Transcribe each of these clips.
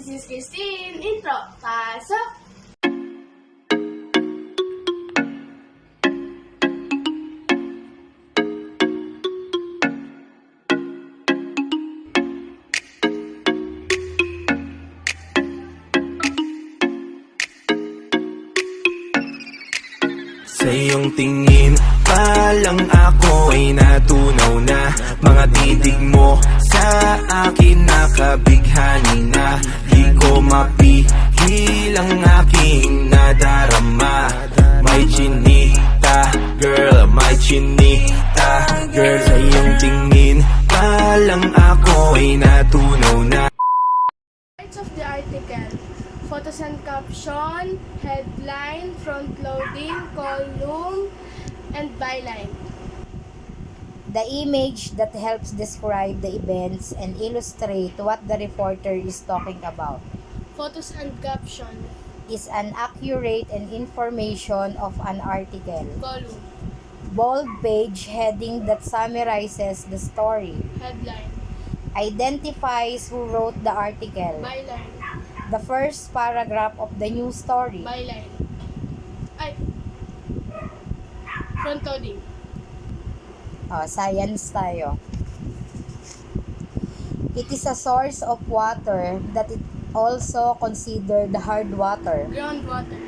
This is Christine. Intro. Pasok! Sa iyong tingin pa lang ako ay natunaw na. Mga titig mo sa akin nakabighani na. Di ko mapihil ang aking nadarama. May chinita, girl, may chinita, girl. Sa iyong tingin pa lang ako ay natunaw na. Parts of the article. Photos and caption, headline, front loading, column, and byline. The image that helps describe the events and illustrate what the reporter is talking about Photos and caption, is an accurate and information of an article. column, Bold page heading that summarizes the story. headline, Identifies who wrote the article. byline, The first paragraph of the news story. byline. Ay! Front loading. Science tayo. It is a source of water that is also considered hard water. Groundwater.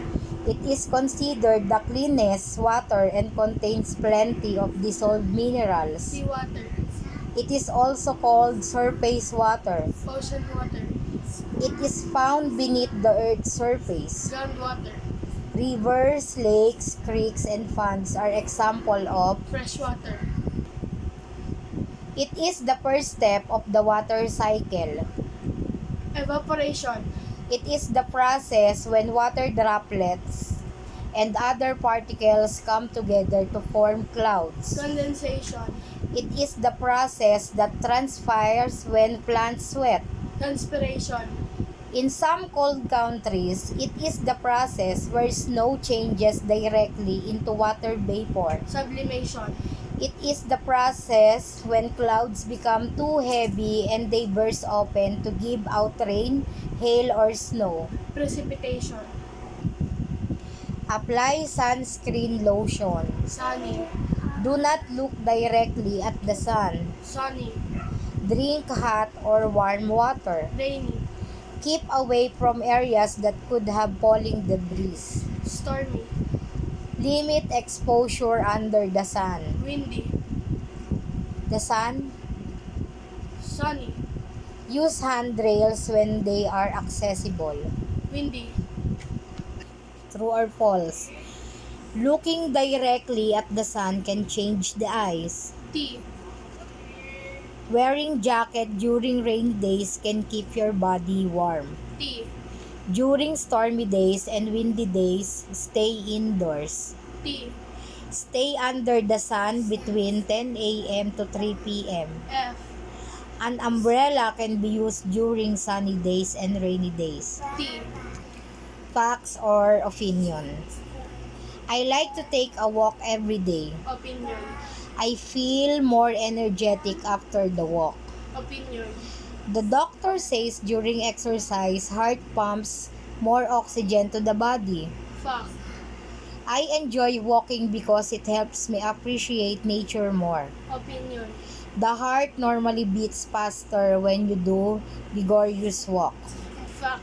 It is considered the cleanest water and contains plenty of dissolved minerals. Seawater. It is also called surface water. Ocean water. It is found beneath the earth's surface. Groundwater. Rivers, lakes, creeks, and ponds are example of. Freshwater. It is the first step of the water cycle. Evaporation. It is the process when water droplets and other particles come together to form clouds. Condensation. It is the process that transpires when plants sweat. Transpiration. In some cold countries, it is the process where snow changes directly into water vapor. Sublimation. It is the process when clouds become too heavy and they burst open to give out rain, hail, or snow. Precipitation. Apply sunscreen lotion. Sunny. Do not look directly at the sun. Sunny. Drink hot or warm water. Rainy. Keep away from areas that could have falling debris. Stormy. Limit exposure under the sun. Windy. The sun. Sunny. Use handrails when they are accessible. Windy. True or false? Looking directly at the sun can change the eyes. T. Wearing jacket during rainy days can keep your body warm. T. During stormy days and windy days, stay indoors. T. Stay under the sun between 10 a.m. to 3 p.m. F. An umbrella can be used during sunny days and rainy days. T. Facts or opinion? I like to take a walk every day. Opinion. I feel more energetic after the walk. Opinion. The doctor says during exercise, heart pumps more oxygen to the body. Fact. I enjoy walking because it helps me appreciate nature more. Opinion. The heart normally beats faster when you do vigorous walk. Fact.